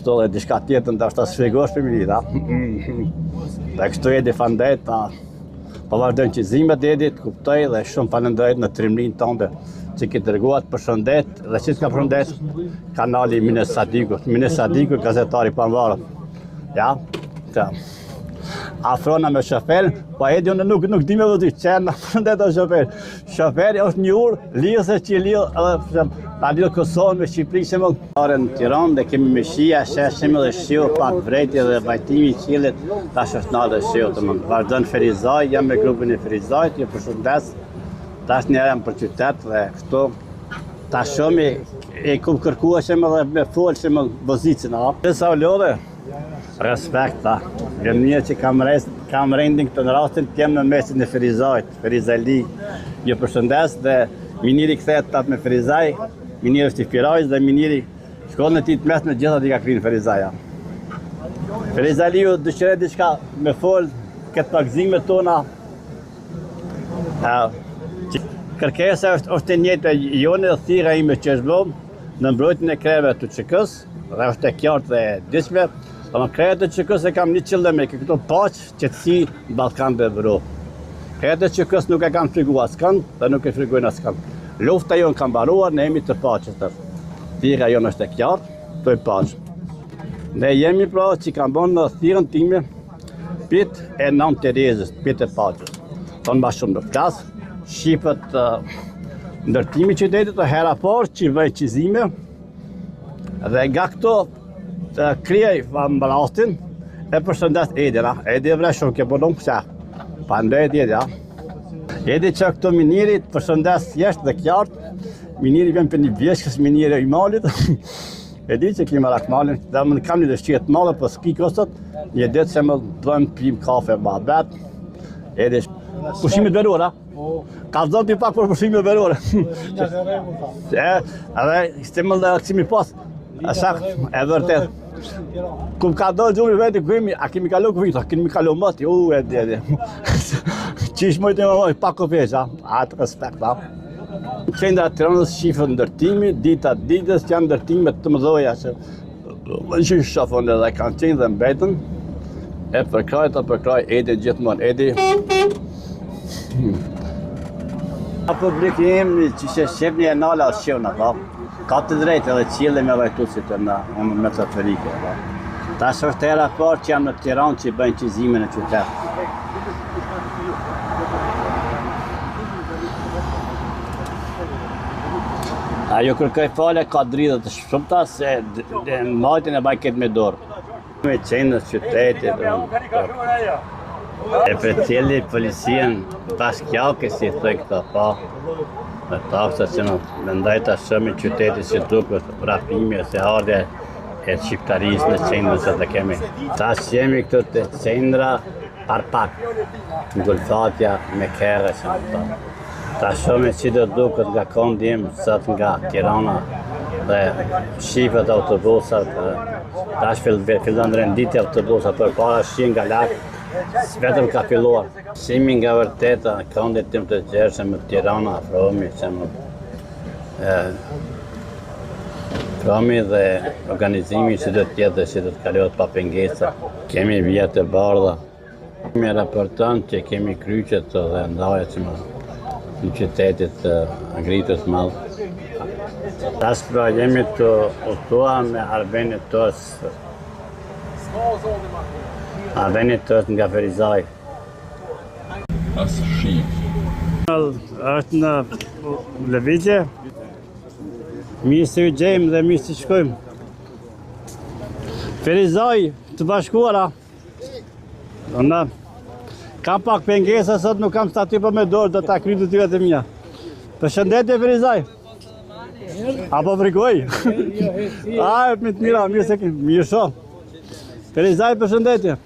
kështu dhe diçka tjetër të ashta shpjegosh për minit, Dhe kështu Edi fandet, po vazhdojnë qizimet Edit, kuptoj dhe shumë falenderoj në trimrin tonë që ki dërguat përshëndet dhe që ka përshëndet kanali Mine Sadiku, gazetari panvarët. Ja, afrona me shofer, po Edi unë nuk di me vëzit, qenë përshëndet o shofer. Shoferi është një urë, lidhë se që lidhë, ta lidhë Kosovën me Shqipëri që më në Tiranë dhe kemi me shia, sheshemi dhe shiu, pak vrejtje dhe vajtimi i qilit, ta shështënalë dhe shiu të më. Vazhdojnë Ferizaj, jam me grupin e Ferizajt, ju përshëndes, ta është njerëm për qytet dhe këtu, ta shumë i kum kërkuashme dhe me folë që më vëzicin, Sa u lodhe, respekt, Jam një që kam rendin këtë në rastin të jem në mesin e Ferizajt, Ferizajli. Ju përshëndes dhe miniri kthehet prap me Ferizaj, miniri është i Firajs dhe miniri shkollën e tij të mesme gjitha i ka kryer Ferizaja. Ferizajliu dëshiron diçka me fol këtë pagëzimet tona. Kërkesa është e njëjtë jone dhe thirrja ime që është bërë në mbrojtjen e kreve të ÇK-s, dhe është e qartë dhe diçme. Në krejët e ÇK-s e kam një qëllim e këto paqë, qetësi në Ballkan dhe Evropë. Krejët e ÇK-s nuk e kanë frikuar askënd dhe nuk e frikojnë askënd. Lufta jonë ka mbaruar, ne jemi të paqës. Thirrja jonë është e qartë, të paqë. Ne jemi pra që kanë bënë në thirrën time pit e Nën Terezës, pit e paqës. Thonë ma shumë në flas, shifët ndërtimi qytetit të hera parë që vëj qizime dhe nga këto krijaj mbrastin e përshëndes Edin, Edi e vre shumë, ke përdonë pëqa. Pandoj Edi, Edi që këto minirit përshëndes jeshtë dhe qartë, miniri vjen për një vjeshkës miniri i malit, e di që kemi rak malin, dhe më kam një dëshqiet malë, për s'ki kostot, një ditë që më dojmë pim kafe më abet, Edi pushimit verore, ka zonë t'i pak për pushimit verore. Edhe stimul dhe aksimi pas, e vërtet. Kum ka do gjumi veti kujemi, a kemi kalu këvita, kemi kalu mëti, Edi. Qish mojtë e më mojtë, pak këpesha, atë respekt, Qendra e Tiranës shifën ndërtimi, ditës që janë ndërtime të mëdhoja që që shofën edhe kanë qenë dhe mbetën, e përkraj Edi gjithmonë, Edi. Publiki jemi që shef një nala është shivna, ka të drejtë edhe qile me vajtusit në metaforike. Ta është era parë që jam në Tiranë që i bëjnë qizimin e qytetit. Ajo kërkoj fale ka dridhe të shumëta se majtin e baj këtë me dorë. Me qenë në qytetit, e për cili policien tash kjau kësi thëj këta pa, me taksa që në mendajta shumë i qytetit që duke rapimi ose ardhe e shqiptarisë në qendrën që të kemi. Tash jemi këtu të qendra parpak, në Gulfatja, me kere që në ta. Tash shumë që do duket nga kondim, sot nga Tirana dhe shifet autobusat, tash fillon renditje autobusat për para shqin nga lakë, vetëm ka filluar. Shimi nga vërteta, kondit tim të gjerë më Tirana, Afromi, që më Afromi dhe organizimi që do t'jetë dhe që do t'kalohet pa pengesa. Kemi vjetë e bardha. Kemi raporton që kemi kryqet dhe ndaje që më në qytetit ngritës madhë. Tash pra jemi të utua me arbenit tës. Arbenit tës nga Ferizaj. Asë shqip. është në lëvizje, mirë se u gjejmë dhe mirë se shkojmë. Ferizaj të bashkuara. Kam pak pengesa sot, nuk kam stati për me dorë, do ta kryj të tyve të mija. Përshëndetje Ferizaj. Apo frikoj? A, me të mira, mirë se kemë, mirë shumë. Ferizaj, përshëndetje.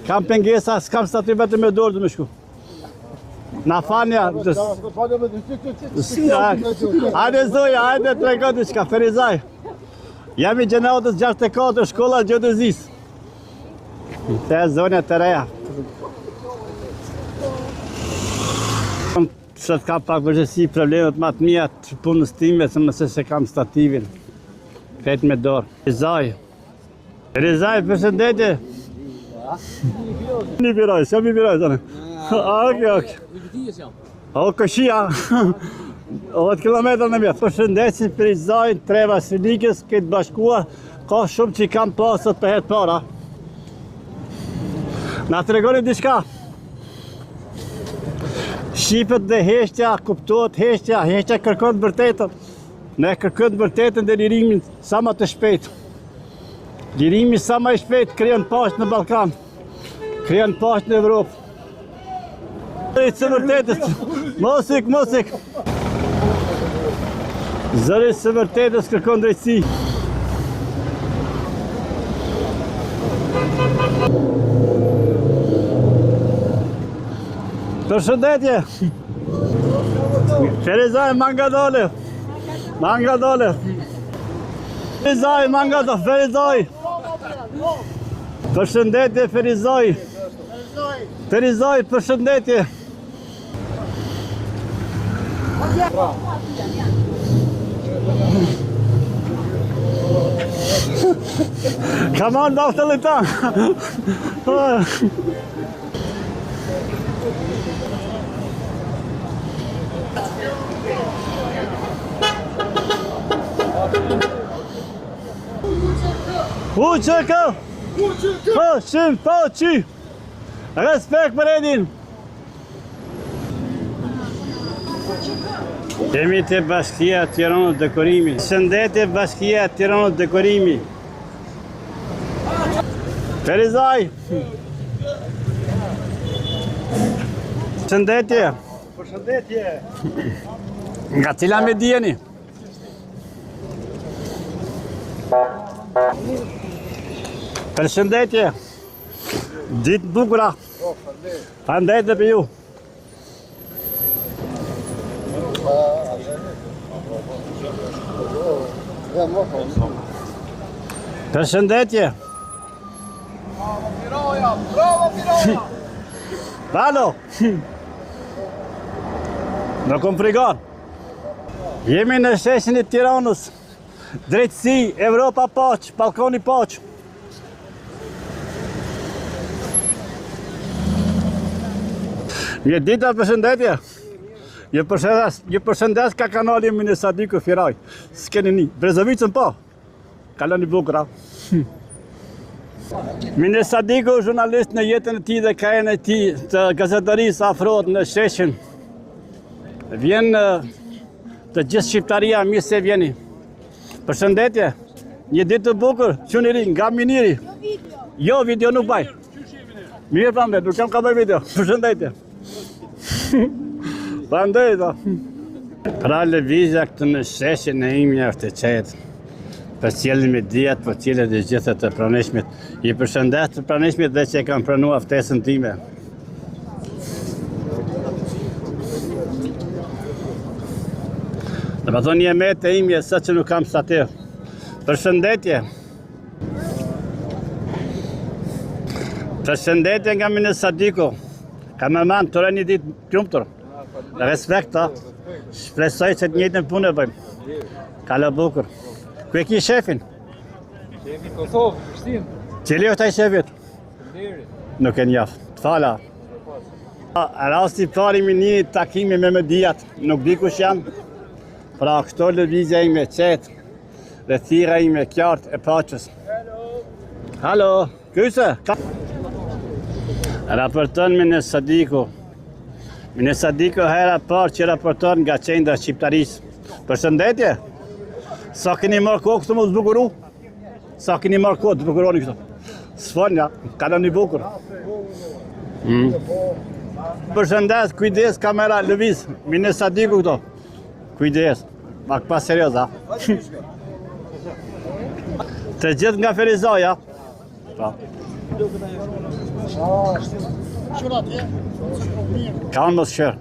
Kam pengesa, s'kam stati vetëm me dorë të me shku. Na fanja. Hajde zoja, hajde të rego diçka, Ferizaj. Jam i gjenautës 64, shkolla Gjodëzis. Te zonja të reja. Sot kam pak vërgjësi problemet ma të mija të punës time, se mëse se kam stativin. Fet me dorë. Ferizaj, Rizaj, përshëndetje. Një piraj, se mi piraj tani. Okej. O, këshia. 10 kilometra në mjetë. Përshëndetje për Rizaj, tre Vasilikës, këtë bashkuar. Ka shumë që i kam pasët për hetë para. Na të regoni diçka. Shqipet dhe heshtja, kuptohet heshtja kërkon të vërtetën. Ne kërkon të vërtetën dhe lirimin sa më të shpejt. Lirimi sa më i shpejt krijon paqë në Ballkan, krijon paqë në Evropë. Zëri së vërtetës, mosik. Zëri së vërtetës kërkon drejtësi. Përshëndetje. Ferizaj, manga dole. Ferizaj. Përshëndetje, Ferizaj. Përshëndetje. Come on, Dr. Litan. Uçaka! Paçi! Respekt për Edin! Jemi të Bashkia Tiranës Dekorimi. Shëndetje Bashkia Tiranës Dekorimi. Ferizaj! Shëndetje! Përshëndetje! Nga cila me dijeni? Përshëndetje! Ditë bukura! Faleminderit për ju! Përshëndetje! Bravo! Në kom frigon! Jemi në sheshin e Tiranës. Drejtësi, Evropa paqë, Ballkani paqë. Një dita përshëndetje. Një përshëndes ka kanali Mine Sadiku Firaj. S'keni një, Brezovicën po. Kaloni bukura. Mine Sadiku, jurnalist në jetën e ti dhe kajen e ti të gazetarisë afrohet në sheshin. Vjen të gjithë shqiptaria, mirë se vjeni. Përshëndetje, një ditë të bukur, quniri nga Miniri. Jo, video nuk baj. Mirë prande, nuk kam ka bëj video. Përshëndetje. Prandej, pra lëvizja këtë në sheshin e imja është e qetë. Për cilin me djetë, për cilin dhe gjithët të praneshmit. I përshëndet të praneshmit dhe që e kam pranua ftesën time. Dhe më thonë një emet e imje, sa që nuk kam satir. Përshëndetje. Përshëndetje nga Mine Sadiku. Kamerman, të një ditë pjumëtur. Respekta. Shpresoj që të njëjtën punë e bëjmë. Kalo bukur. Ku e ki shefin? Shefi Kosovë, Prishtinë. Cili është ai shefit? Nuk e njaf. Të fala. Rasti pari mi një takimi me mediat. Nuk di kush janë. Pra këto lëvizja ime qetë dhe thira ime qartë e paqës. Halo, kyse? Raporton Mine Sadiku. Mine Sadiku hera parë që raporton nga qendra shqiptarisë. Përshëndetje? Sa keni marrë kohë këtu më zbukuru? Sa keni marrë kohë të zbukuroni këtu? Sfonja, kaloni bukur. Përshëndes, kujdes, kamera, lëviz. Mine Sadiku këto. Kujdes, pak pas serios, ha? Të gjithë nga Ferizaja. Ka unë mos shërë.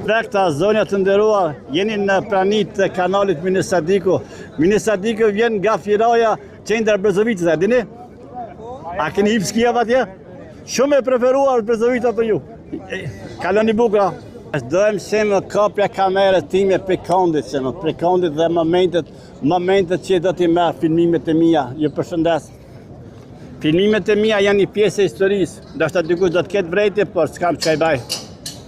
Rekta, zonja të nderuar, jeni në pranit të kanalit Mine Sadiku. Mine Sadiku vjen nga Firaja, qendër Brezovicës, e dini? A keni hip skia atje? Shumë e preferuar Brezovita për ju. Kaloni bukura. Dojmë shemë kopja kamerës time për kondit, për kondit dhe momentet që do t'i merë filmimet e mia, ju përshëndes. Filmimet e mia janë një pjesë e historisë, ndoshta dikush do të ketë vrejtje, por s'kam çka i baj.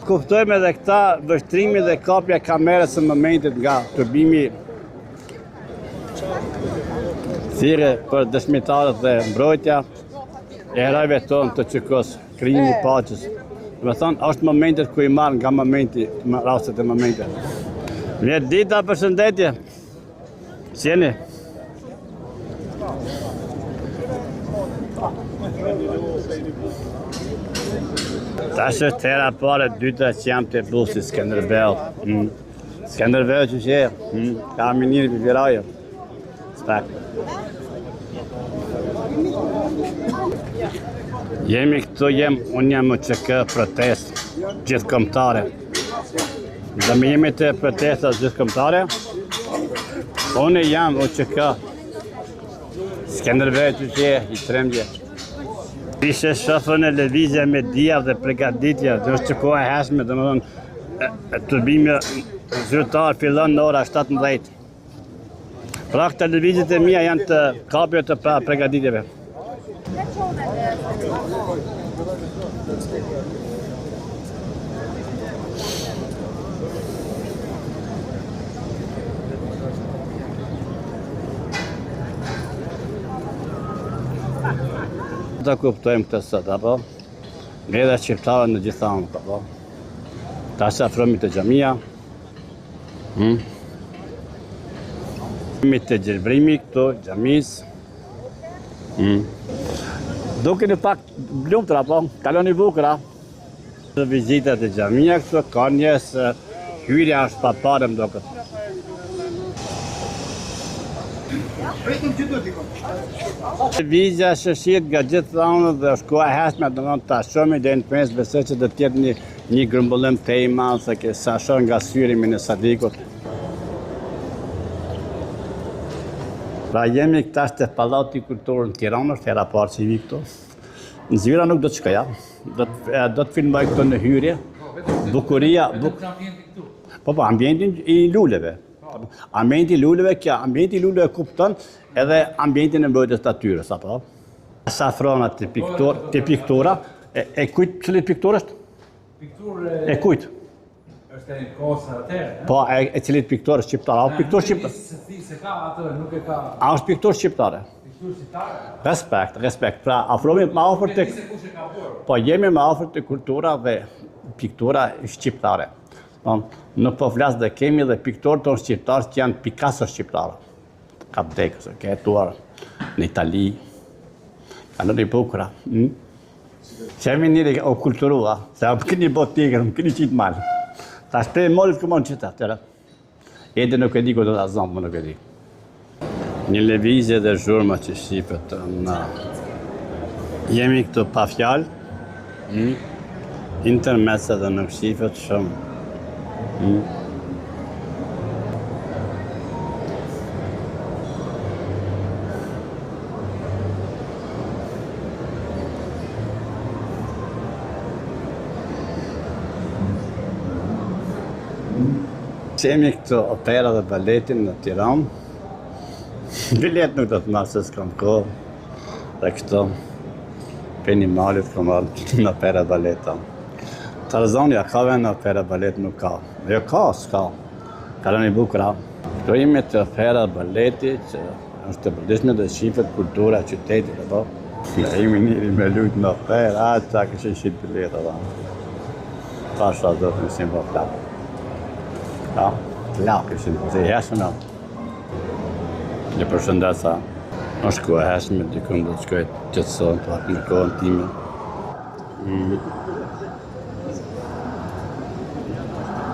Kuptojmë edhe këta vështrimi dhe kopja kamerës në momentet nga turbimi thirrje për dëshmitarët dhe mbrojtja e herojve tonë të Çikos, krijimi i paqes. Do të thonë, është momentet ku i marr nga momenti, rastet e momentet. Mirë dita, përshëndetje. Si jeni? Tash është hera pare dyta që jam të busi Skënderbeu. Skënderbeu që që ka minirë për viraje. Spek. Jemi këtu, unë jam në QK protest gjithë kombëtare. Dhe me jemi të protestas gjithë kombëtare, unë jam në QK Skënderbeu që që i tremgje. Ishe shofën e lëvizja me dia dhe pregaditja, dhe është që koha e heshme, dhe më dhënë, turbimi zyrtar fillon në ora 17. Pra këta lëvizjet e mia janë të kapje të pregaditjeve. Da kuptojmë këtë sot, apo? Ne dhe shqiptarët në gjitha anë, apo? Ta se afromi të xhamia. Jemi të gjelbrimi këtu, xhamis. Duke në pak lumtur, apo? Kaloni bukur, a? Vizitat e xhamia këtu, ka njës hyrja është pa parë më duket. Vizja shëshit nga gjithë anët dhe është koha e heshme, do të ta shohim deri në mes, besoj që do të jetë një grumbullim të i madh se që sa shoh nga syrimi në Sadikut. Pra jemi këta te Pallati i Kulturës në Tiranë, është hera parë që vi këtu. Në Zyra nuk do të shkoja, do të filmoj këtu në hyrje. Bukuria, po ambientin i luleve. Ambienti i luleve kupton edhe ambientin e mbrojtjes të atyres, apo? Safrona të piktura, e kujt cilit piktur është? E kujt? Është e kosa atëherë. Po, e cilit piktur është shqiptare? A piktur shqiptare? Se ka atë, nuk e ka. A është piktur shqiptare? Piktur Respekt. shqiptare? Pra, afrohemi më afër të... Se kush e ka bërë. Po, jemi më afër të kultura dhe piktura shqiptare. Nuk po flasë dhe kemi dhe piktorë tonë shqiptarë që janë Picasso shqiptarë. Ka vdekës, ke jetuar në Itali, ka në një bukura. Qemi njëri o kulturua, se më këni bot tigër, më këni qitë malë. Ta shprej mollit këmon qëta, tëre. Edi nuk e di ku do të zonë, më nuk e di. Një lëvizje dhe zhurma që shqipet në... Jemi këtu pa fjalë, intermesa dhe nuk shqipet shumë. Qemi këtu opera dhe baletin në Tiranë. Bilet nuk do të marrë se s'kam kohë. Dhe këtu, peni malit kam marrë në opera dhe baleta. Tarzania ka në opera balet nuk ka. Jo ka, s'ka. Kaloni bukura. Këto jemi të opera baleti që është të përdishme dhe shifet kultura qytetit, apo? Ne jemi njëri me lujtë në opera, qa këshin shqit bilet, apo? Pasha do të mësim po flak. Ja, flak këshin, se i heshme në. Një përshëndesa, është ku e heshme, dikëm do të shkoj qëtëson, të atë në kohën time.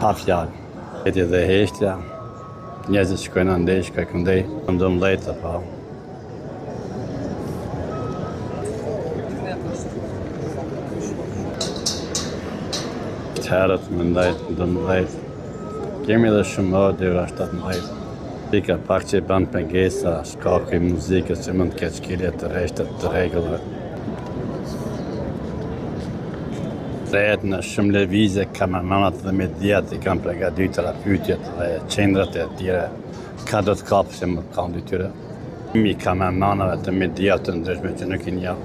Pa fjallë. Jeti dhe heshtja, njerëzit shkojnë andej, shkoj këndej, në 12, pa. Këtë herët, më ndajt, 12. Kemi dhe shumë orë dhe ura 17. Pika pak që i banë pengesa, shkaku i muzikës që mund të ketë shkilje të reshtet të regullë. Rejt në shumë lëvizje, kamermanat dhe mediat I kanë përgatitur pyetjet dhe qendrat e tjera. Ka do të kapë se më kanë dy tyre. Mi kamermanave të mediat të ndryshme që nuk I njoh.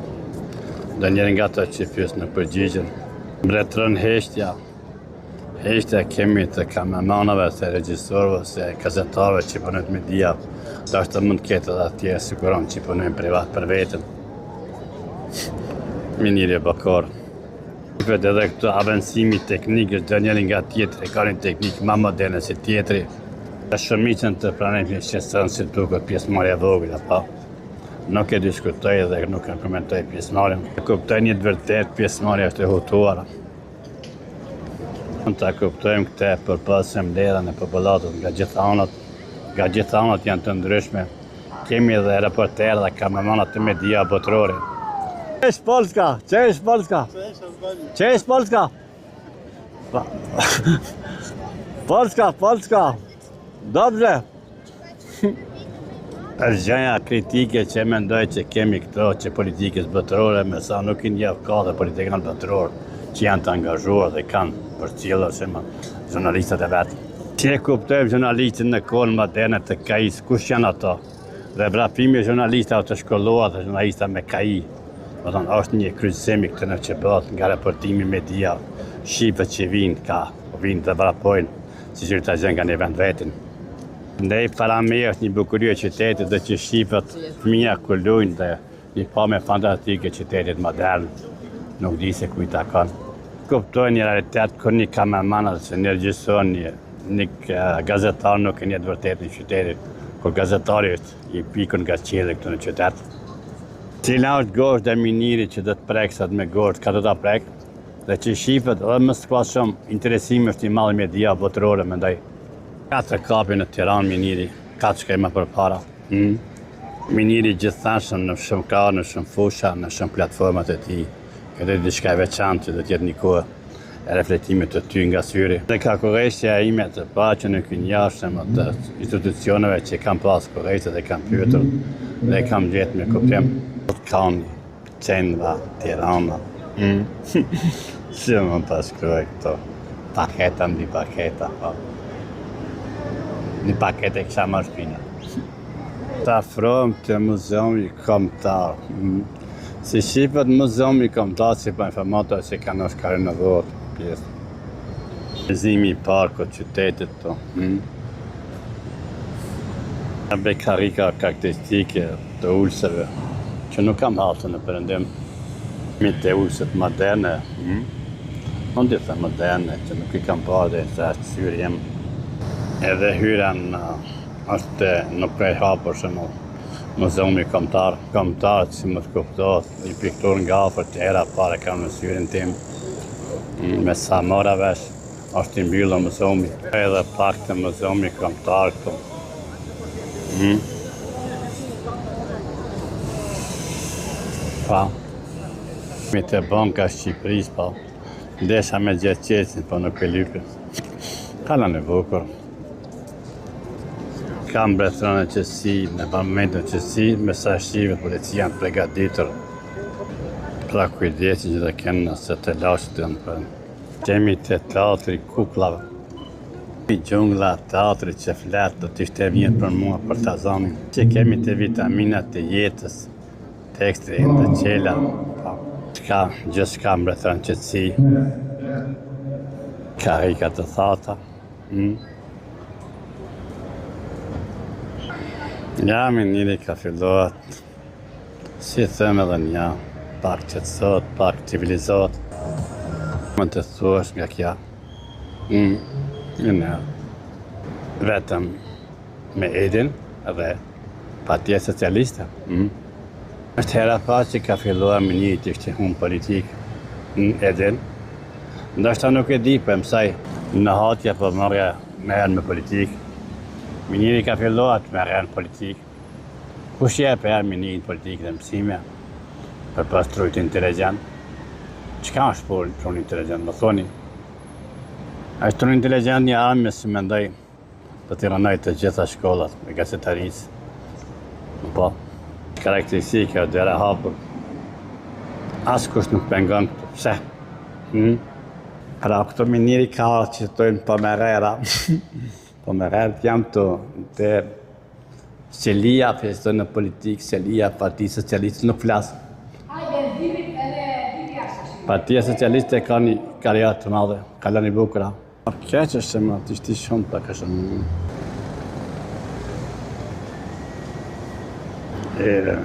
Do njerë nga to që pyes nuk përgjigjen. Mbretëron heqtja. Heqtja kemi të kamermanave, të regjisorëve, se gazetarëve që punojnë të media. Do është mund të ketë edhe atje siguron që punojnë privat për veten. Miniri Bakar. Edhe këto avancimi teknik është do njëri nga tjetri, ka një teknik më moderne se tjetri. Shumicën të pranimit shqetëson si duket pjesëmarrja e vogël apo. Nuk e diskutoj dhe nuk e komentoj pjesëmarrjen. Kuptoj një të vërtet pjesëmarrja është e hutuar. Mund ta kuptojmë këtë përpasë mbledhjen e popullatës nga gjitha anët janë të ndryshme. Kemi edhe reporterë dhe kamermana të media botërore. Cześć Polska! Cześć Polska! Cześć Polska! Polska! Dobrze! Gjëja kritike që mendoj që kemi këto që politikës botërore me sa nuk I njeh ka dhe politikanë botërorë që janë të angazhuar dhe kanë përcjellur se më jurnalistët e vetë. Që e kuptojmë jurnalistin në kohën moderne të KI-s, kush janë ato? Dhe vrapimi jurnalista të shkolluar dhe jurnalista me KI. është një kryqëzimi këtë në që bëhet nga raportimi media, shqipët që vinë dhe vrapojnë, si që të gjënë nga një vend vetin. Ndej para me është një bukurie qytetit dhe që shqipët fëmija ku lujnë dhe një pamje fantastike qytetit modern, nuk di se kujta kanë. Kuptoj një realitet kër një kamerman që një regjisor, një gazetar nuk e një të vërtet në qytetit, kur gazetari është I pikën nga qelë këtë në qytet. Cila është gosht dhe miniri që do të preksat me gosht, ka do të prek, dhe që shqipët edhe më s'ka shumë interesimi është I madh media botërore, mendoj. Ka të kapi në Tiranë miniri, ka të shkej më përpara. Miniri gjithashëm në shumë ka, në shumë fusha, në shumë platformat e tij. Këtë është diçka e veçantë që do të jetë një kohë e reflektimit të ty nga syri. Dhe ka korrektja ime të paqen në kënjashëm të institucioneve që kam pas korrektje dhe kam pyetur dhe kam gjetë me kuptim. Kanë qendra, Tirana. Që më të shkruaj këto. Paketa mbi paketa. Një pakete kisha marrë shpina. Të afrohem të muzeumi kombëtar. Si shqipët muzeumi kombëtar si për informator që kanë është ka renovuar pjesë. Lezimi I parkut, qytetit to. Bekarika karakteristike të ulseve, që nuk kam halë në përëndim. Mi të ulset moderne, unë të thë moderne, që nuk I kam parë dhe se është syri jem. Edhe hyren është nuk e hapër shumë muzeumi kombëtar që më të kuptohet, një piktur nga afër të era pare kam në syrin tim. Me sa mora vesh, është I mbyllur muzeumi. Edhe pak të muzeumi kombëtar këtu. Pa, mi të banka Shqipëris, pa, ndesha me gjetë qesin, pa nuk e lypi. Kala në bukur. Kam mbretërën e qësi, në parlamentin e qësi, me sa shqivet policia janë përgatitur. Pra kujdesin që të kenë nëse të lashtë të në përën. Kemi të teatri kuklave. I gjungla teatri që fletë do t'ishte vjenë për mua për të zamin. Që kemi të vitaminat të jetës, teksti të qela, gjithë shka mbretërën qëtësi, karika të thata. Ja, miniri ka filluat, si thëmë edhe një, pak qëtësot, pak civilizohet. Më të thuash nga kja, vetëm me edin dhe Partia Socialiste. Është hera pa që ka filluar me një që kështë humë politikë edin. Ndashta nuk e di për mësaj në hatja për merën me politikë. Miniri ka filluar të merën politikë. Kush je për erë minirin politikë dhe mësime për pas trujt inteligent? Qëka është për trujt inteligent, më thoni? është trujt inteligent një armë si mendoj të tiranoj të gjitha shkollat me gazetarisë. Po. Karakteristika dhe hapur. Askush nuk pengon këtu. Pse? Pra, këto miniri ka që tojnë Pomerera. Pomererët jam të qelia, festojnë në politikë, qelia, Partia Socialiste nuk flasë. Partia Socialiste ka një karriere të madhe, kalon i bukura. Keq është më të ishti shumë për këshëm.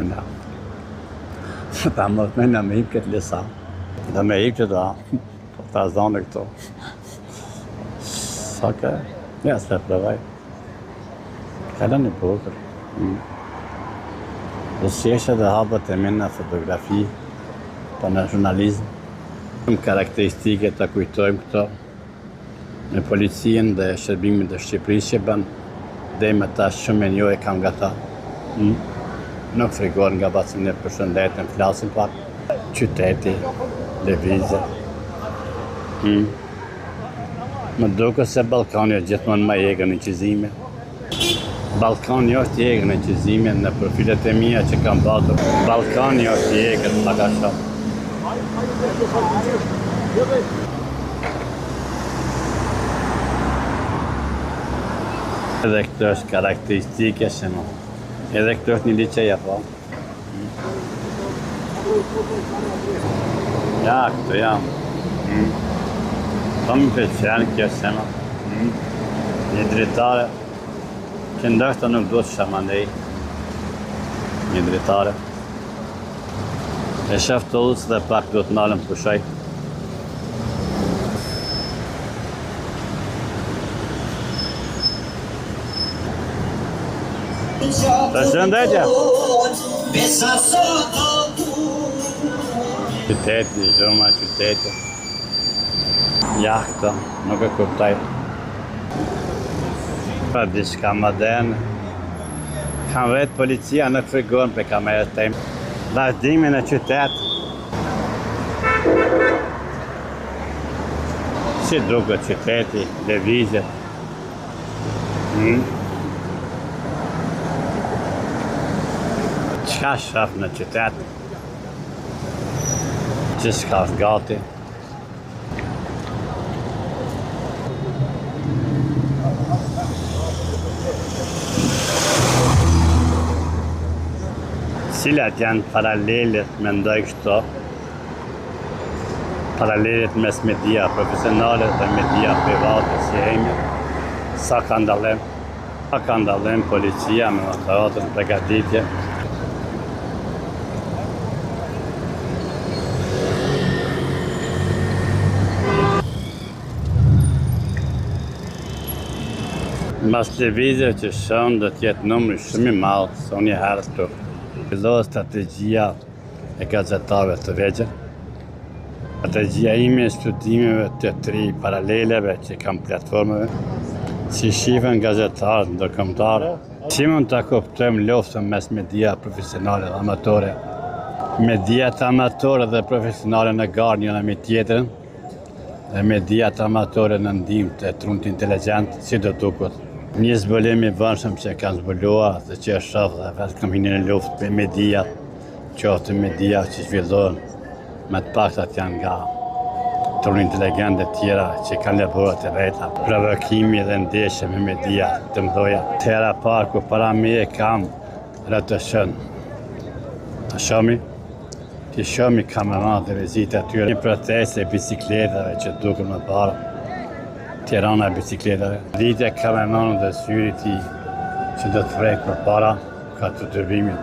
Na. Ta më të mena me hip këtë lesa. Dhe me hip që ta, ta zonë këto. Sake, ja se përvaj. Kalon i bukur. Dhe sheshe dhe habët e minë në fotografi, për në jurnalizm. Karakteristike të kujtojmë këto në policinë dhe shërbimin të Shqipërisë që bën dhe me ta shumë e njo e kam nga ta. Nuk frikon nga basim në përshëndetën, flasim pak, qyteti, lëvizje. Më duke se Ballkani është gjithmonë më egër në qizime. Ballkani është i egër në qizime në profilet e mia që kam patur. Ballkani është i egër paka shumë. Edhe këtë është karakteristike që më. Edhe këtë është një liqeja, po. Ja, këtë jam. Po më pëlqen kjo që më. Një dritare që ndoshta nuk do të shamandej. Një dritare. E shef të usë dhe pak do të nalëm pushaj. Përshëndetje! Qyteti, zhuma qyteti. Ja, këto, nuk e kuptaj. Pa diçka moderne. Kam vetë policia nuk frigon për kamerët temë. Vazhdimin e qytet. Si duket qyteti, lëvizjet. Qka shaf në qytet? Që s'ka është gati? Cilat janë paralelet, mendoj kështu, paralelet mes media profesionale dhe media private si hejme, sa ka ndalem? Sa ka ndalem policia me motoratën pregaditje? Mas lëvizje që shënë do t'jetë numri shumë i madh, se unë herë të fillohet strategjia e gazetarëve të vegjël. Strategjia ime e studimeve të 3 paraleleve që kam platformave, si shifen gazetarët ndërkombëtarë, si mund ta kuptojmë luftën mes media profesionale dhe amatore. Mediat amatore dhe profesionale në garë njëra me tjetrën, dhe mediat amatore në ndihmë të trunit inteligjent, si do duket. Një zbulim i vëndshëm që kanë zbuluar dhe që është shoh dhe vetë kam hyrë në luftë për mediat, qoftë media që zhvillohen, me të paktat janë nga truni inteligent e tjera që kanë laborat e veta, provokimi dhe ndeshje me media të mdoja. Tëra parë ku para me e kam rëtëshën. Ti shomi kamerat dhe vizita atyre. Një protestë e bicikletave që duken më parë. Tirana e bicikletave. Ditja kameranët dhe syrit i që do të frejt për para, ka të tërbimit.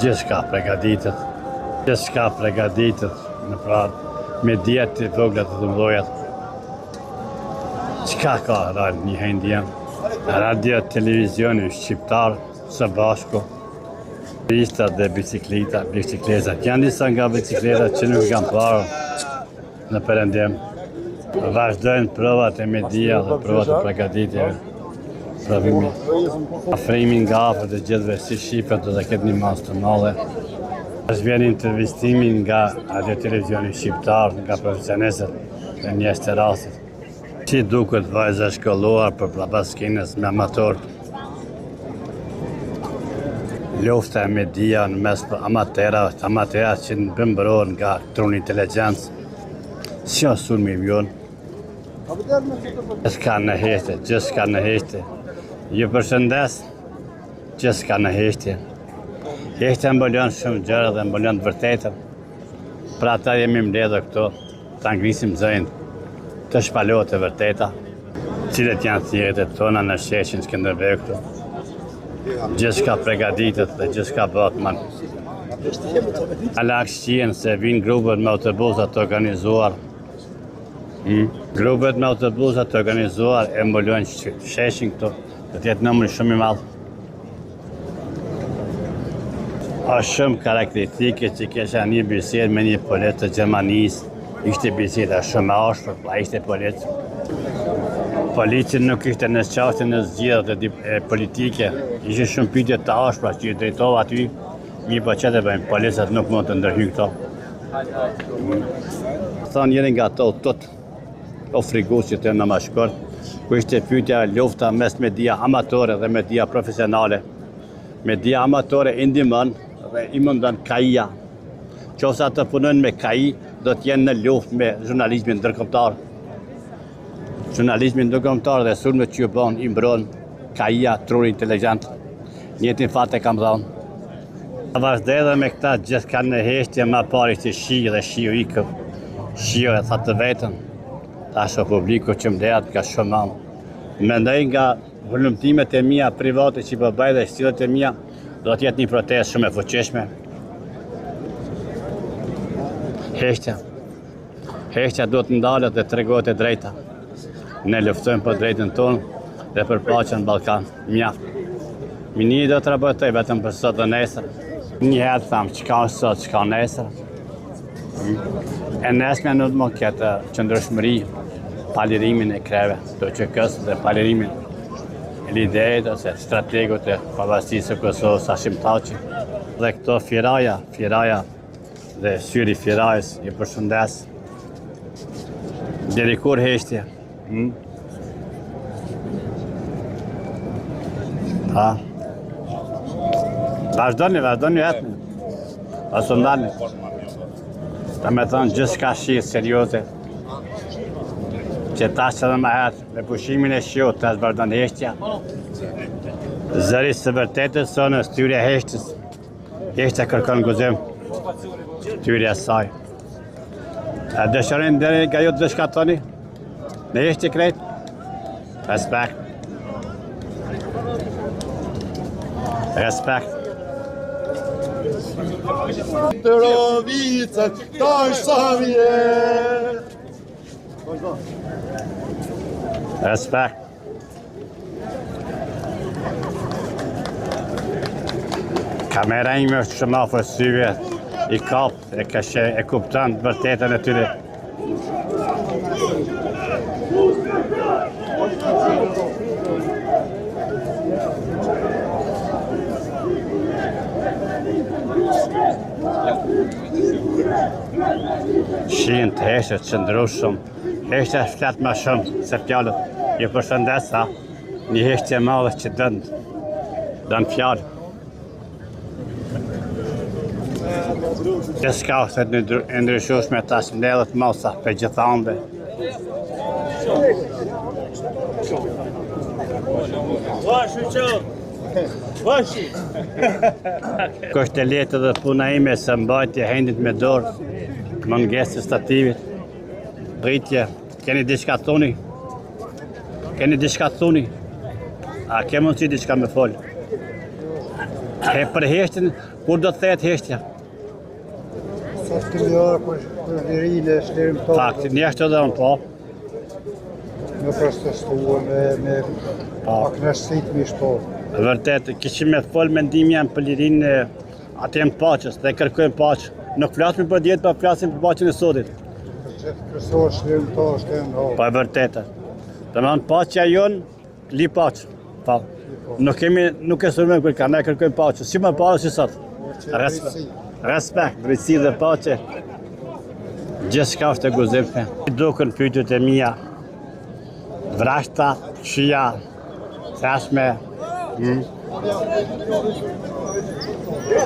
Gjithçka pregaditet në prarë, me djetë të voglat të mdojat. Qka ka një hendjen? Radio, televizioni, shqiptar, së bashku. Pistat dhe bicikletat. Janë disa nga bicikletat që nuk kanë parë në Perëndim. Vazhdojnë provat e media dhe provat e pregaditjeve. Provimi. Afrimi nga afër të gjithëve si shifet dhe këtë një mas të madhe. Është vjen intervistimi nga radio televizioni shqiptar, nga profesionistët dhe njerëz të rastit. Si duket vajza shkolluar për prapaskinës me amatorët. Lufta e media në mes për amaterat që nëmbërohen nga truni inteligjencë. Si është sulmi i vjon? Gjithka në heshte, gjithka në heshte. Ju përshëndes, gjithka në heshte. Heshte mbëllon shumë gjërë dhe mbëllon të vërtetën. Pra ta jemi mbledhë këto, ta ngrisim zëjnë, të shpalohet të vërteta, cilët janë thjerët tona në sheshin Skënderbeu këtu. Gjithka pregaditet dhe gjithka bëhet man. Alak shqien se vinë grupet me autobusat të organizuar. Grupet me autobusat të organizuar e mbulojnë sheshin këtu, dhe tjetë nëmëri shumë i madhë. Është shumë karakteristike që kesha një bisedë me një polet të Gjermanisë. Ishte biseda shumë e ashpër, pa ishte polet. Polici nuk ishte në qashtën në zgjedhjet e politike. Ishte shumë pyetje të ashpra që i drejtova aty. Mi po qëtë e bëjmë, policët nuk mund të ndërhyjnë këto. Thonë njëri nga ato tot o frigusit të në mashkër, ku ishte pyetja lufta mes media amatore dhe media profesionale. Media amatore i ndihmon dhe i mundon KAI-ja. Qofsa të punojnë me KAI, do të jenë në luftë me jurnalizmin ndërkombëtar. Jurnalizmin ndërkombëtar dhe sulmet që ju bën i mbron KAI-ja truri inteligjent. Njëtin fat e kam dhënë. Vazhdoj edhe me këta gjithka në heshtje, ma pari ishte shi dhe shiu ikë. Shiu e tha të vetën. Tash o publiku që mdehat ka shumë mamë. Mendoj nga volumtimet e mia private që po bëj dhe stilet e mia, do t'jetë një protestë shumë e fuqishme. Heshtja. Heshtja do të ndalet dhe tregohet e drejta. Ne luftojmë për drejtën tonë dhe për paqen në Ballkan. Mjaft. Mini do të raportoj vetëm për sot dhe nesër. Njëherë thamë çka është sot, çka nesër. E nesme nuk më ketë qëndrueshmëri, palirimin e kreve, të QK-s dhe palirimin e liderit ose strategut e pavarësisë së Kosovës Hashim Thaçi. Dhe këto Firaja dhe syri Firajës i përshëndes. Deri kur heshtje? Ha? Vazhdoni jetën. Aso ndani. Ta me thonë gjithçka shihë serioze. Që tash edhe më herë, me pushimin e shiut, tash vazhdon heshtja. Zëri së vërtetës sonë styrja e heshtjes. Heshtja kërkon guzim. Styrja e saj. A dëshirojnë deri nga ju të shkatoni? Në heshtje krejt? Respekt. Respekt. Tërovica, tash sa vjen. Respekt. Kamera ime është shumë afër syve, i kap, e kupton të vërtetën e tyre. Shihen të heshtët qëndrueshëm. Heshtja flet më shumë se fjalët. Ju përshëndes sa një heshtje e madhe që dën fjalë. Gjithçka është e ndryshueshme tash mbledhet mosa për gjitha ande. Kështë e letë dhe puna ime se mbajtje hendit me dorë, mungesë të stativit, rritje, keni diçka thoni? Keni diçka thoni? A ke mundësi diçka me folë? E për heshtjen, kur do të thehet heshtja? Sa të njërë për virinë e shlirim tonë. Fakti, njështë edhe unë po. Në protestuar me aknesit mi shtorë. Vërtet, kishim me folë mendim janë për lirinë e atëm paqës dhe kërkojmë paqë. Nuk flasim për djetë, pa flasim për paqën e sotit. Për gjithë kërësor shlirim tonë është e në Pa e vërtetë. Dhe me në paqëja jonë, li paqë. Pa. Nuk e surmem kërka, ne kërkojmë paqë. Si më parë si sot. Respekt, drejtësi dhe paqe. Gjithçka është e guzimshme. Duken pyetjet e mia. Vrashta, shija, thashme.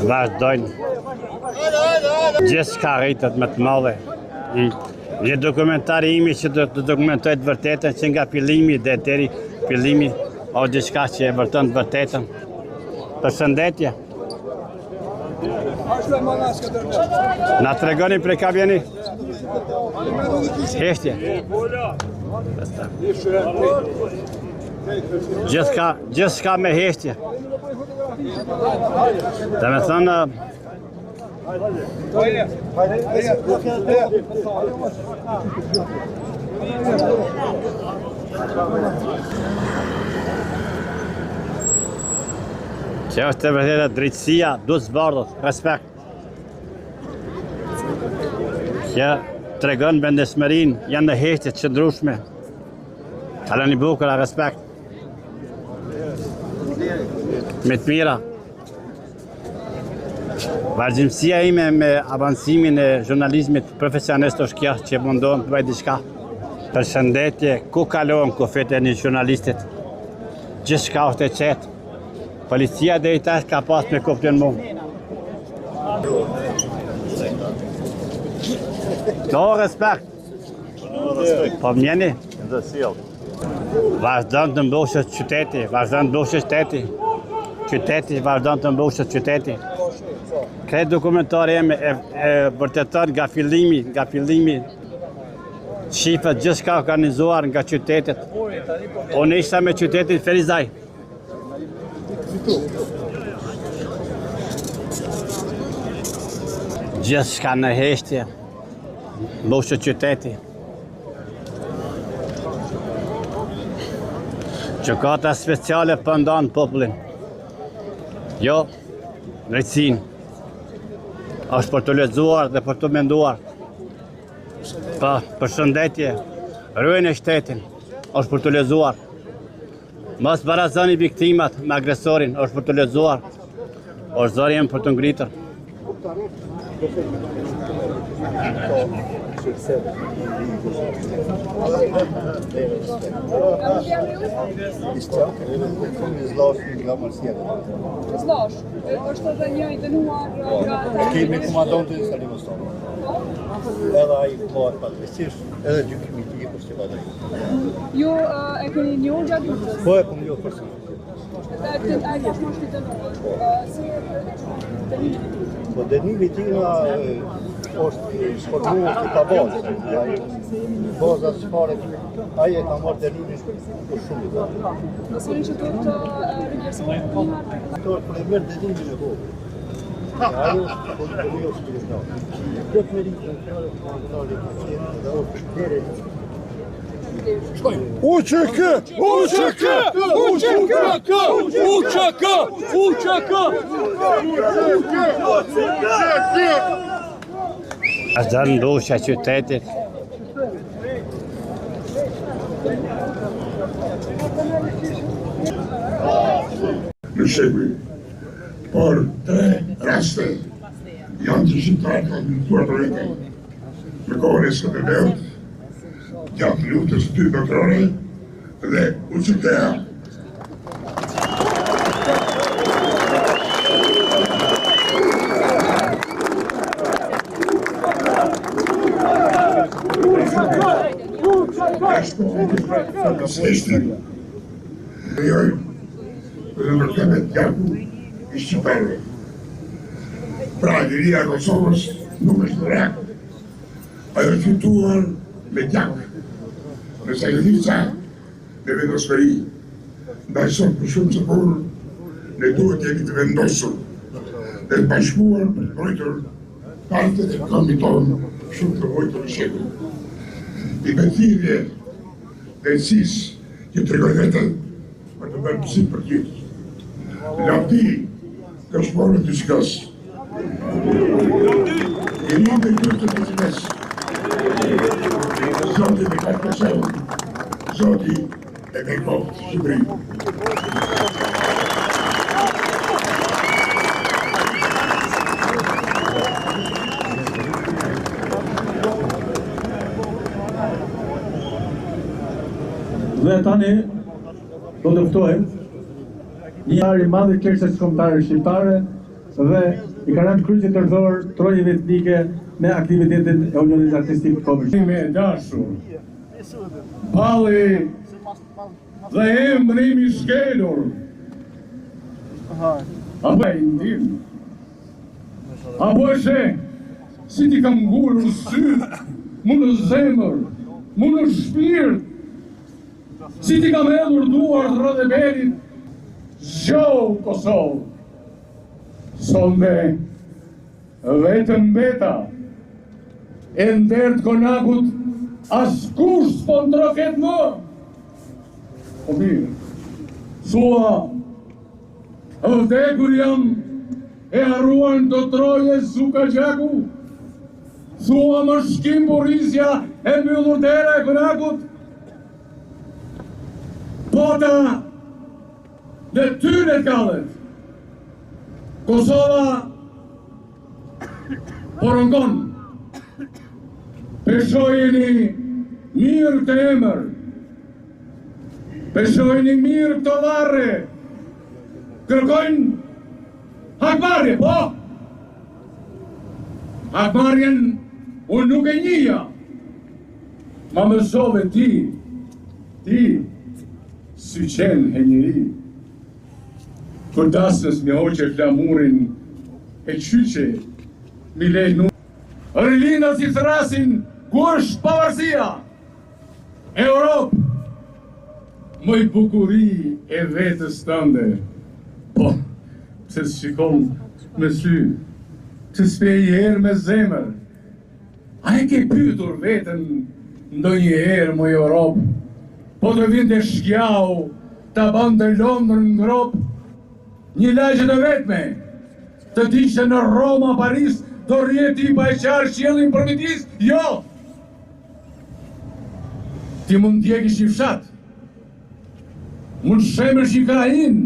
Vazhdojnë. Gjithçka rritet më të madhe. Një dokumentar i imi që të dokumentoj të vërtetën që nga fillimi dhe deri fillimi o diçka që e vërtën të vërtetën. Përshëndetje. Na tregoni prej ka vjeni? Heshtje. Gjithçka me heshtje. Dhe me thënë, që është të vërtetë drejtësia, duhet zbardhët, respekt. Që tregon vendesmërinë, janë në heshtje të qëndrueshme. Kaloni bukur, respekt. Me të mira. Vazhdimësia ime me avancimin e jurnalizmit profesionist është kjo që mundohem të bëj diçka. Përshëndetje, ku kalohem kufit e një jurnalistit. Gjithçka është e qetë. Policia dhe i tash ka pas me kuptin mu. No respekt. Po mjeni? Vazhdon të mbushet qyteti, vazhdon të mbushet shteti. Qyteti vazhdon të mbushet qyteti. Këtë dokumentari e vërteton nga fillimi, shifët gjithçka organizuar nga qytetet. Unë isha me qytetin Ferizaj. Gjithçka në heshtje, mbushet qyteti. Gjykata speciale pëndon popullin. Jo, drejtësinë. Është për të lexuar dhe për të menduar. Pa, përshëndetje, ruajnë shtetin, është për të lexuar. Mos barazoni viktimat me agresorin, është për të lexuar. Është zori jem për të ngritur. Zlash, është edhe një i dënuar nga Kemi komandantin e Salimostovit. Edhe ai bëhet padrejtisht, edhe gjykimi i tij është i padrejtë. Ju e keni njohur gjatë luftës? Po e kam njohur personalisht. Ai tashmë është i dënuar. Si dënimi? Po dënimi i tij është formuar si ka bazë. Baza çfarë? Ai e ka marrë dënimin për shumë. Nësoni që do të regjesohet një hartë? Këto për e merë dënimin e vogël. Ajo është kontrolio spiritual. Këtë meritë në fjallë të mandonari të qenë dhe është dhere një. UÇK! UÇK! UÇK! UÇK! UÇK! Është në ndusha qytetit. Në shekuj, por 3 raste janë të shqiptarë të nëtuar të rete. Në kohën e SDB-ut, gjatë luftës 2 botërore dhe UÇK-a. Dhe nërkemet gjaku i shqiptarëve. Pra, liria e Kosovës nuk është në rak. Ajo është fituar me gjak, me sakrifica dhe vendosmëri. Ndaj sot për shumë se por, ne duhet jemi të vendosur dhe të bashkuar për të mbrojtur partet e këmbit tonë shumë të vojtur në shekull. I bethirje dhe nësis që të regoj vetën për të bërë pësit për gjithë. Lavdi ka shporën të shkës. I rinë dhe gjithë të shkës. Zoti me ka Kosovën, Zoti e me kohë Shqipëri. Dhe tani do të ftojmë një arë i madh i Kërkës Kombëtare Shqiptare dhe i ka rënë kryqit tërëdhor trojëve etnike me aktivitetin e Unionit Artistik Kombëtar. Me dashur, palli dhe emrim I shkelur, apo e ndim, apo e she, si ti kam ngurë në sy, mu në zemër, mu në shpirt, si ti kam hedhur duar të rrëdheberit, zgjoh Kosovë, sonde vetëm beta, e ndert konakut, as kush s'po ndroket më. O mirë, thua, vdekur jam e harruan të troje Zuka Gjaku, thua më shkim burizja e mbyllur dera e konakut, pota dhe tyre kallet, Kosova porongon, peshojeni mirë të emër, peshojeni mirë këto varre, kërkojnë hakmarrje, po? Hakmarrjen unë nuk e njija, ma mësove ti, si qenë e njëri, për dasës me hoqe flamurin e qyqe, mi lej nuk. Rëllina si thrasin, ku është pavarësia? Europë, mëj bukuri e vetës tënde. Po, pse shikon me sy, pse s'pe I herë me zemër. A e ke pyetur vetën ndonjë herë mëj Europë? Po të vinte shkjau, ta bante Londër në ngropë, një lagje të vetme, të tishe në Roma, Paris, do rjeti pa e qarë qiellin për midis? Jo! Ti mund t'jekish një fshat, mund shemesh një krahin,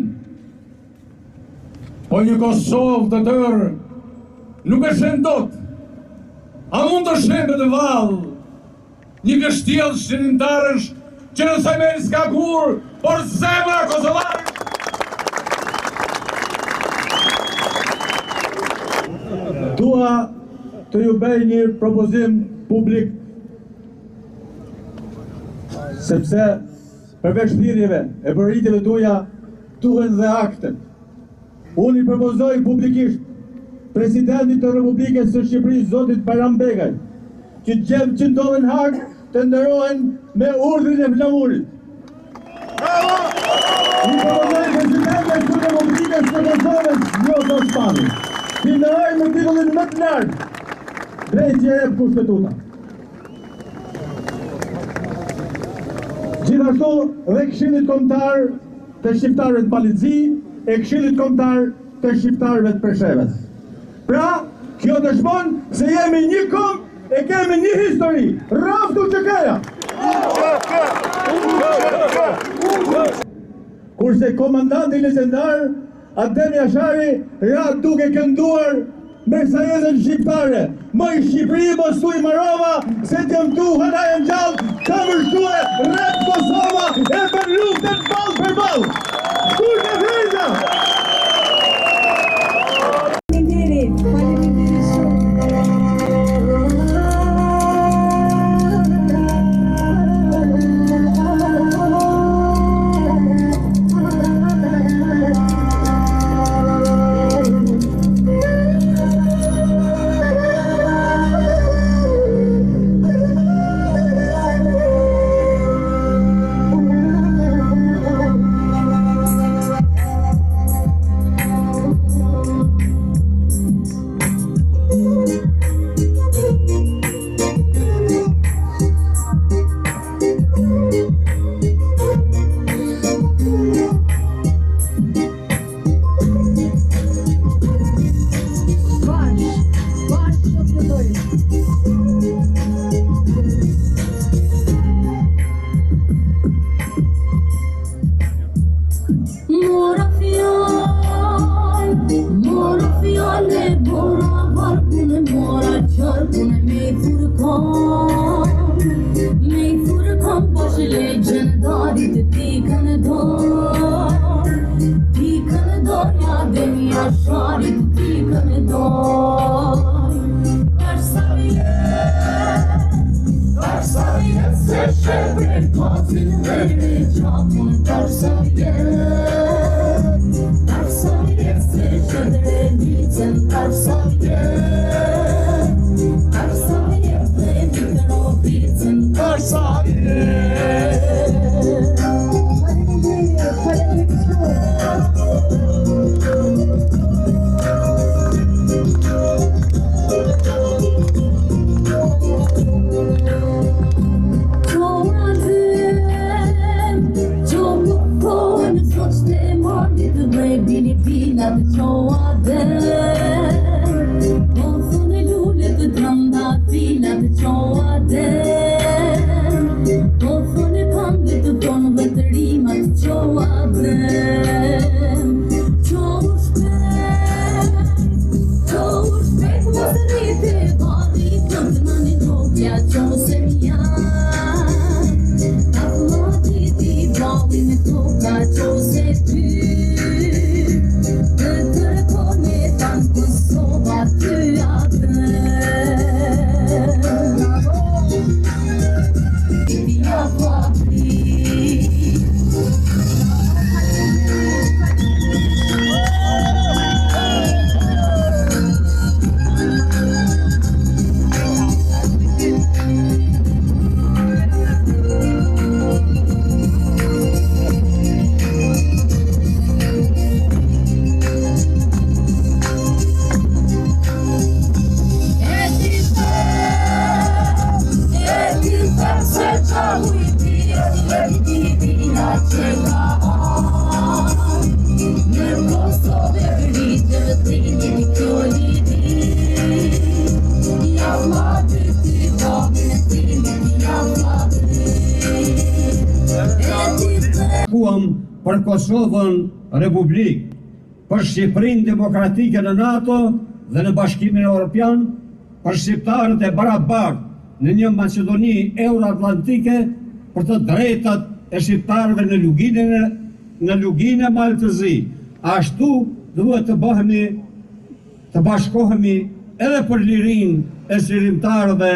po një Kosovë të tërë nuk e shen dot. A mund të shembe të valë, një kështjellë shqinimtarësh që në themel s'ka kur, por zemra kosovarë. Dua të ju bëj një propozim publik, sepse përveç thirrjeve e bëritjeve tuaja duhen dhe aktet. Unë I propozoj publikisht Presidentit të Republikës së Shqipërisë, Zotit Bayram Begaj, që gjemë që ndodhen Hag të nderohen me urdhrin e flamurit. I propozoj Presidentit të Republikës së Kosovës, Vjosa Osmani, që nderoj me titullin më të lartë, drejt që jep kushtetuta. Gjithashtu dhe Këshillit Kombëtar të Shqiptarëve të Palizi e Këshillit Kombëtar të Shqiptarëve të Preshevës. Pra, kjo dëshmon se jemi një kombë e kemi një histori. Raftu Çekeja! Kurse komandanti legjendar Adem Jashari ra duke kënduar me sajetën shqiptare. Më I Shqipëri më stuj Marova, se t'jëm tu hanajen gjallë, ka vërshtue rep Kosova e për luftën ball për ball. Stuj në frejta! Filipina të qoa dhe po thonë lule të dranda fila të qoa dhe po thonë këngë të tonë dhe të rima të qoa dhe qohu shpet mos të rrite bari këmë të nani tokja qohu se mja ta flati ti bali me toka qohu se ty për Kosovën Republik, për Shqipërinë Demokratike në NATO dhe në Bashkimin Evropian, për shqiptarët e barabartë në një Maqedoni Euro-Atlantike, për të drejtat e shqiptarëve në luginë e Maltëzi. Ashtu duhet të bëhemi, të bashkohemi edhe për lirinë e çlirimtarëve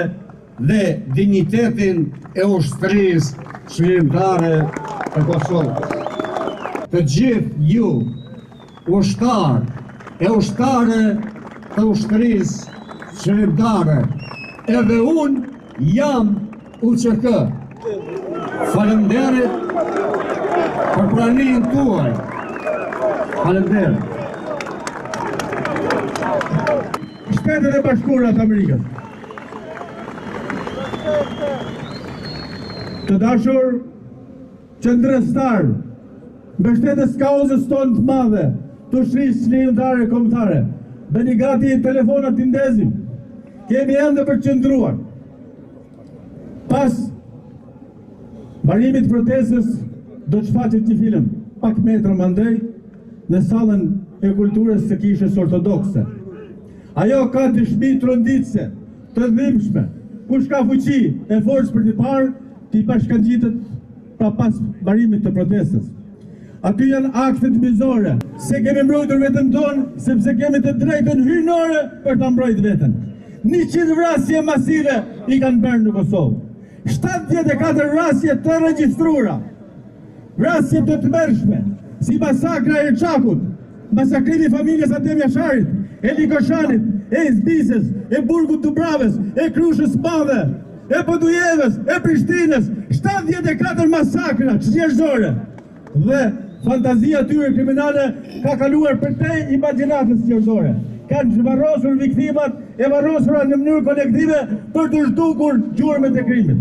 dhe dinjitetin e ushtrisë çlirimtare të Kosovës. Të gjithë ju, ushtare të ushtrisë çlirimtare, edhe unë jam UÇK. Faleminderit për pranimin tuaj. Faleminderit. Shtetet e Bashkuara të Amerikës. Të dashur qendrëstar, mbështetës kauzës tonë të madhe, të ushtrisë çlirimtare kombëtare, bëni gati telefonat të ndezim. Kemi ende për qëndruar. Pas mbarimit protestës do të shfaqet një film pak metra mandej në sallën e kulturës së Kishës Ortodokse. Ajo ka të shpi tronditse, të dhimbshme, kush ka fuqi e forcë për të parë, t'i bashkangjitet pra pas mbarimit të protestës. Aty janë aktet mizore, se kemi mbrojtur veten tonë, sepse kemi të drejtën hyjnore për ta mbrojtur veten. 100 vrasje masive i kanë bërë në Kosovë. 74 vrasje të regjistruara. Vrasje të tmerrshme, si masakra e Çakut, masakrimi i familjes Adem Jasharit, e Likoshanit, e Izbisës, e Burgut Dubravës, e Krushës Madhe, e Podujevës, e Prishtinës, 74 masakra njerëzore. Dhe fantazia tyre kriminale ka kaluar përtej imagjinatës njerëzore. Kanë varrosur viktimat e varrosura në mënyrë kolektive për të zhdukur gjurmët e krimit.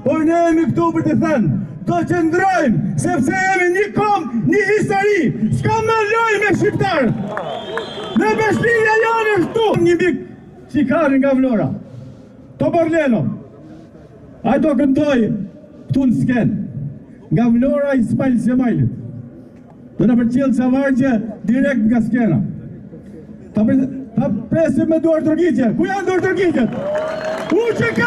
Por ne jemi këtu për të thënë, do qëndrojmë, sepse jemi një kombë, një histori, s'ka më lojë me shqiptarët. Në Bashkëria janë këtu një mik qikari nga Vlora, Toborleno. Ai do këndoj këtu në skenë, nga Vlora Ismail Semajlit. Do në përqilë Cavargje direkt nga skena. Ta presim me duar tërgjitje. Ku janë duar tërgjitjet? UÇK!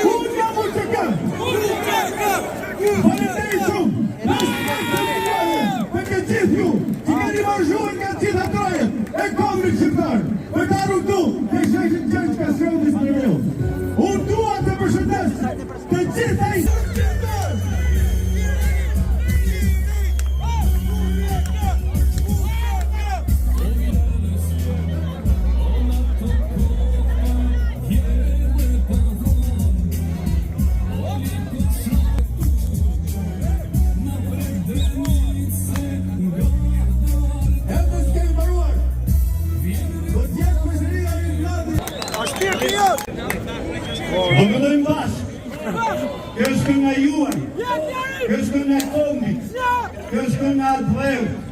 Unë jam UÇK! Faleminderit shumë! Për këtë gjithë ju, që keni vazhduar nga gjitha trajet e kombit shqiptar, për të ardhur këtu, ke sheshin Gjergj Kastriotis në Reu. Unë dua të përshëndes të gjitha nderuar, kjo është kënga e Komit, kjo është kënga e Albreut.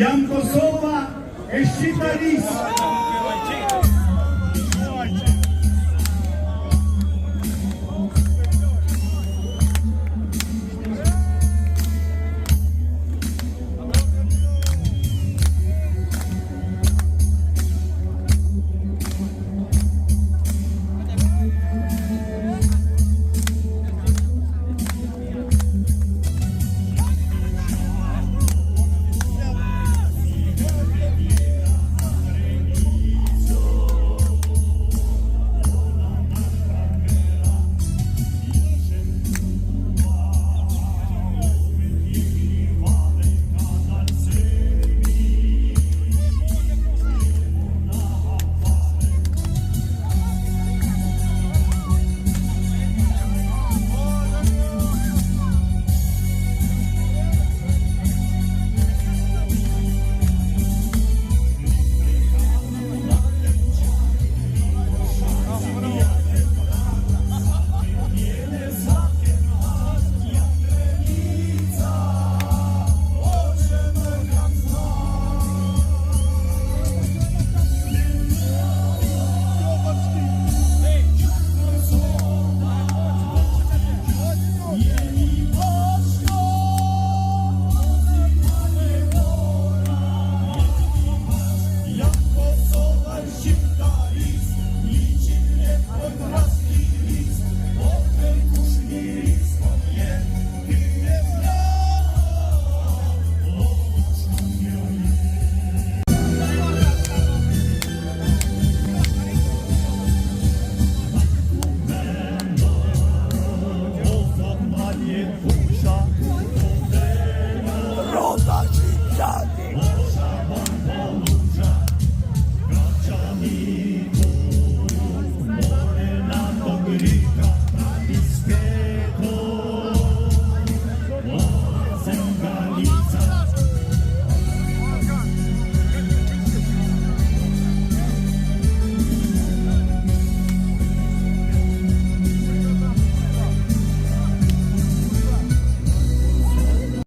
Jam Kosova e Shqipërisë.